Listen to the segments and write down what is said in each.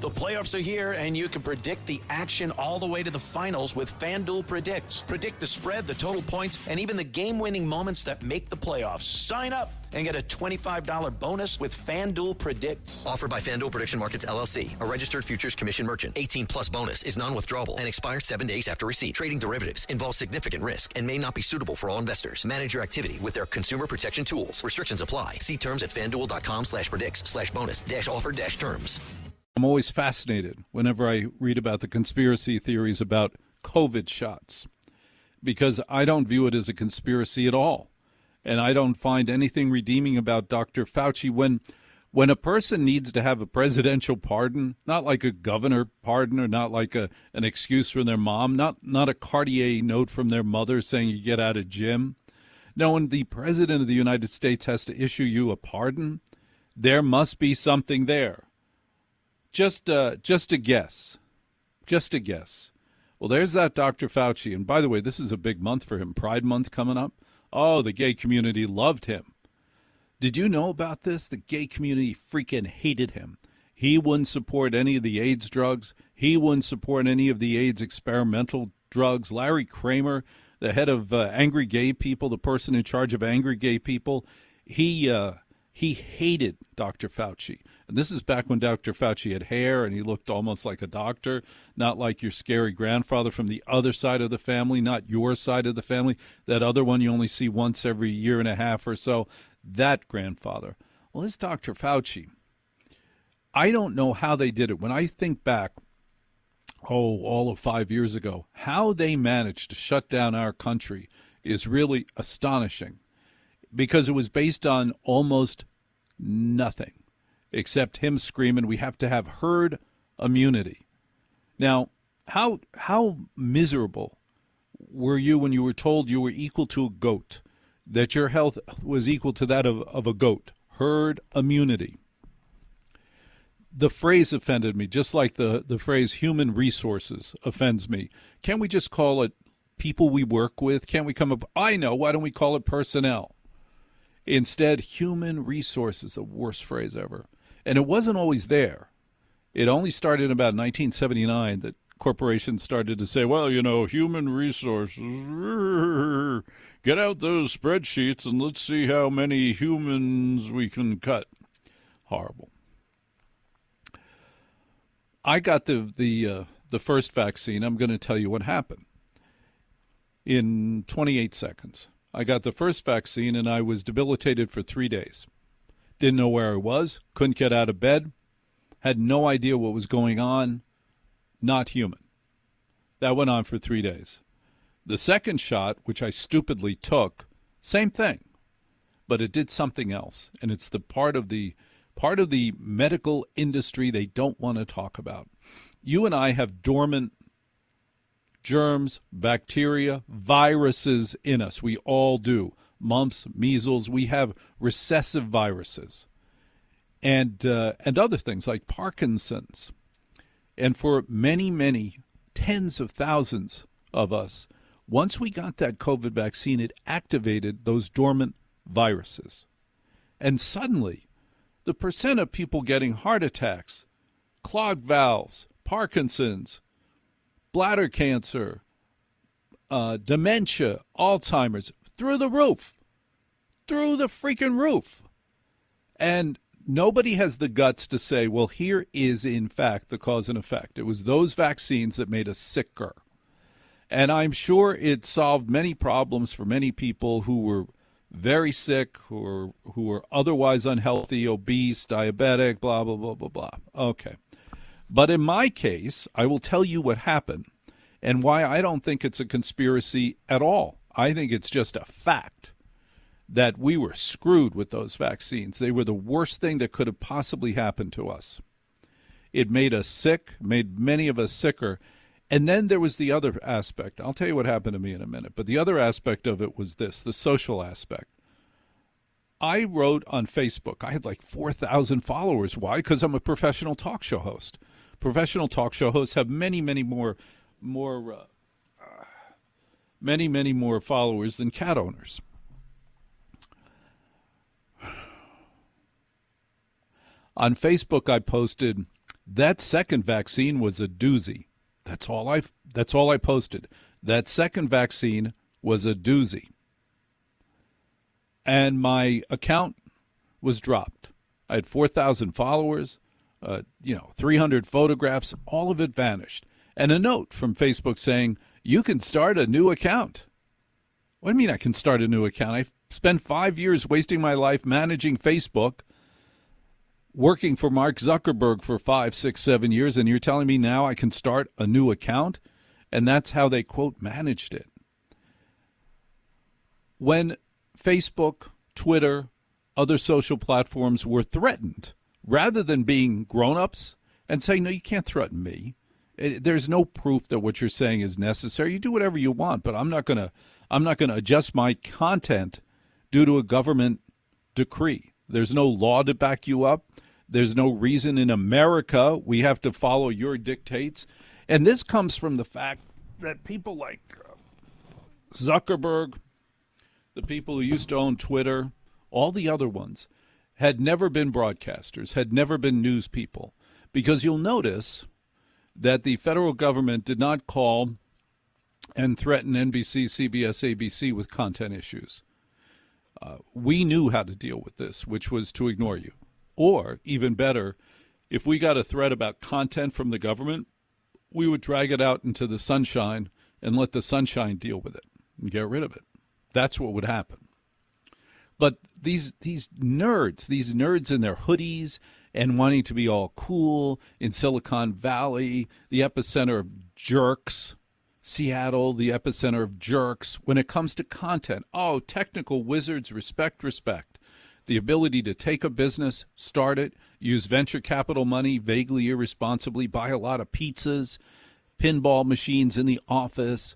The playoffs are here, and you can predict the action all the way to the finals with FanDuel Predicts. Predict the spread, the total points, and even the game-winning moments that make the playoffs. Sign up and get a $25 bonus with FanDuel Predicts. Offered by FanDuel Prediction Markets, LLC, a registered futures commission merchant. 18-plus bonus is non-withdrawable and expires 7 days after receipt. Trading derivatives involves significant risk and may not be suitable for all investors. Manage your activity with their consumer protection tools. Restrictions apply. See terms at FanDuel.com/predicts/bonus-offer-terms. I'm always fascinated whenever I read about the conspiracy theories about COVID shots, because I don't view it as a conspiracy at all. And I don't find anything redeeming about Dr. Fauci. When a person needs to have a presidential pardon, not like a governor pardon or not like an excuse from their mom, not a Cartier note from their mother saying you get out of gym. No, when the president of the United States has to issue you a pardon, there must be something there. Just a guess. Just a guess. Well, there's that Dr. Fauci. And by the way, this is a big month for him. Pride Month coming up. Oh, the gay community loved him. Did you know about this? The gay community freaking hated him. He wouldn't support any of the AIDS drugs. He wouldn't support any of the AIDS experimental drugs. Larry Kramer, the head of Angry Gay People, the person in charge of Angry Gay People, he hated Dr. Fauci. And this is back when Dr. Fauci had hair and he looked almost like a doctor, not like your scary grandfather from the other side of the family, not your side of the family, that other one you only see once every year and a half or so, that grandfather. Well, this Dr. Fauci, I don't know how they did it. When I think back, all of 5 years ago, how they managed to shut down our country is really astonishing, because it was based on almost nothing except him screaming, we have to have herd immunity. Now, how miserable were you when you were told you were equal to a goat, that your health was equal to that of a goat? Herd immunity. The phrase offended me, just like the phrase human resources offends me. Can't we just call it people we work with? Can't we come up, I know, why don't we call it personnel? Instead, human resources, the worst phrase ever. And it wasn't always there. It only started in about 1979 that corporations started to say, well, human resources, get out those spreadsheets and let's see how many humans we can cut. Horrible. I got the first vaccine. I'm going to tell you what happened. In 28 seconds, I got the first vaccine and I was debilitated for 3 days. Didn't know where I was, couldn't get out of bed, had no idea what was going on. Not human. That went on for 3 days. The second shot, which I stupidly took, same thing, but it did something else, and it's the part of the medical industry they don't want to talk about. You and I have dormant germs, bacteria, viruses in us. We all do. Mumps, measles. We have recessive viruses, and other things like Parkinson's. And for many, many tens of thousands of us, once we got that COVID vaccine, it activated those dormant viruses. And suddenly, the percent of people getting heart attacks, clogged valves, Parkinson's, bladder cancer, dementia, Alzheimer's, through the roof. Through the freaking roof. And nobody has the guts to say, well, here is, in fact, the cause and effect. It was those vaccines that made us sicker. And I'm sure it solved many problems for many people who were very sick, who were otherwise unhealthy, obese, diabetic, blah, blah, blah, blah, blah. Okay. But in my case, I will tell you what happened and why I don't think it's a conspiracy at all. I think it's just a fact that we were screwed with those vaccines. They were the worst thing that could have possibly happened to us. It made us sick, made many of us sicker. And then there was the other aspect. I'll tell you what happened to me in a minute. But the other aspect of it was this, the social aspect. I wrote on Facebook. I had like 4,000 followers. Why? Because I'm a professional talk show host. Professional talk show hosts have many more followers than cat owners. On Facebook, I posted, That second vaccine was a doozy. That's all I posted. That second vaccine was a doozy. And my account was dropped. I had 4,000 followers, 300 photographs, all of it vanished. And a note from Facebook saying, you can start a new account. What do you mean I can start a new account? I spent 5 years wasting my life managing Facebook, working for Mark Zuckerberg for 5, 6, 7 years, and you're telling me now I can start a new account? And that's how they, quote, managed it. When Facebook, Twitter, other social platforms were threatened, rather than being grown-ups and saying, no, you can't threaten me. There's no proof that what you're saying is necessary. You do whatever you want, but I'm not going to adjust my content due to a government decree. There's no law to back you up. There's no reason in America we have to follow your dictates. And this comes from the fact that people like Zuckerberg, the people who used to own Twitter, all the other ones, had never been broadcasters, had never been news people. Because you'll notice that the federal government did not call and threaten NBC, CBS, ABC with content issues. We knew how to deal with this, which was to ignore you. Or, even better, if we got a threat about content from the government, we would drag it out into the sunshine and let the sunshine deal with it and get rid of it. That's what would happen. But these nerds in their hoodies and wanting to be all cool in Silicon Valley, the epicenter of jerks, Seattle, the epicenter of jerks, when it comes to content. Oh, technical wizards, respect. The ability to take a business, start it, use venture capital money vaguely irresponsibly, buy a lot of pizzas, pinball machines in the office,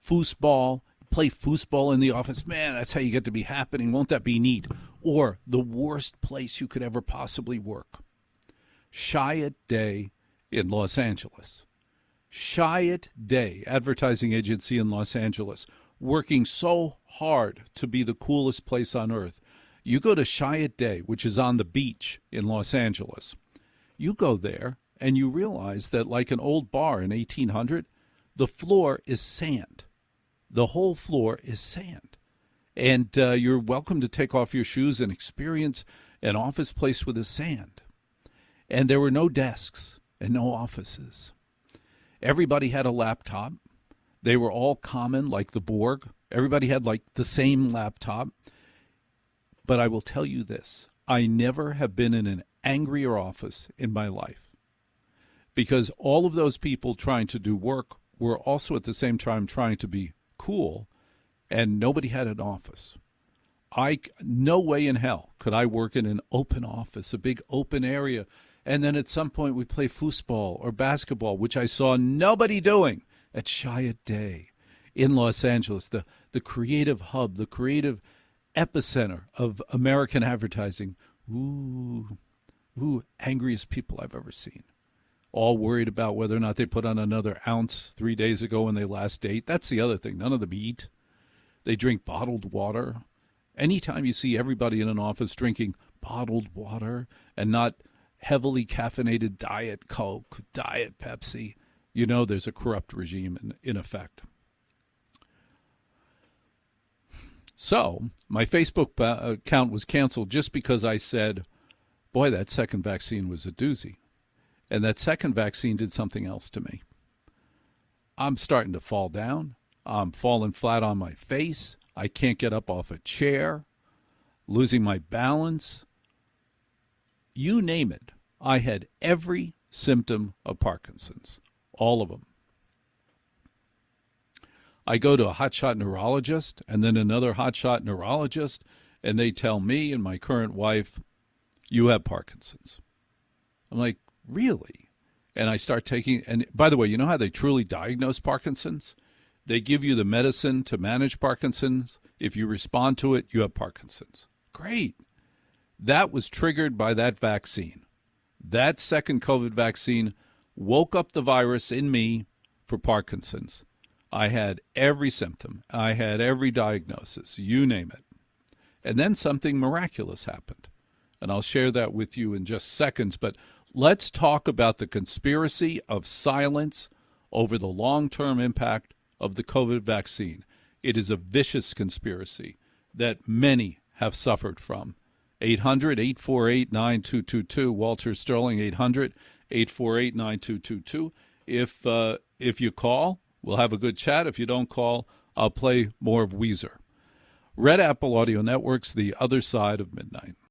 foosball, play foosball in the office. Man, that's how you get to be happening. Won't that be neat? Or the worst place you could ever possibly work. Chiat Day in Los Angeles. Chiat Day, advertising agency in Los Angeles, working so hard to be the coolest place on earth. You go to Chiat Day, which is on the beach in Los Angeles. You go there and you realize that like an old bar in 1800, the floor is sand. The whole floor is sand. And you're welcome to take off your shoes and experience an office place with the sand. And there were no desks and no offices. Everybody had a laptop. They were all common, like the Borg. Everybody had like the same laptop. But I will tell you this. I never have been in an angrier office in my life. Because all of those people trying to do work were also at the same time trying to be cool, and nobody had an office. No way in hell could I work in an open office, a big open area, and then at some point we play foosball or basketball, which I saw nobody doing at Chiat Day in Los Angeles, the creative hub, the creative epicenter of American advertising. Ooh, angriest people I've ever seen. All worried about whether or not they put on another ounce 3 days ago when they last ate. That's the other thing. None of them eat. They drink bottled water. Anytime you see everybody in an office drinking bottled water and not heavily caffeinated Diet Coke, Diet Pepsi, you know there's a corrupt regime in effect. So my Facebook account was canceled just because I said, boy, that second vaccine was a doozy. And that second vaccine did something else to me. I'm starting to fall down. I'm falling flat on my face. I can't get up off a chair, losing my balance. You name it. I had every symptom of Parkinson's, all of them. I go to a hotshot neurologist and then another hotshot neurologist, and they tell me and my current wife, you have Parkinson's. I'm like, really? And I start taking, and by the way, you know how they truly diagnose Parkinson's? They give you the medicine to manage Parkinson's. If you respond to it, you have Parkinson's. Great. That was triggered by that vaccine. That second COVID vaccine woke up the virus in me for Parkinson's. I had every symptom. I had every diagnosis, you name it. And then something miraculous happened. And I'll share that with you in just seconds, but Let's talk about the conspiracy of silence over the long-term impact of the COVID vaccine. It is a vicious conspiracy that many have suffered from. 800-848-9222. Walter Sterling, 800-848-9222. If you call, we'll have a good chat. If you don't call, I'll play more of Weezer. Red Apple Audio Network's The Other Side of Midnight.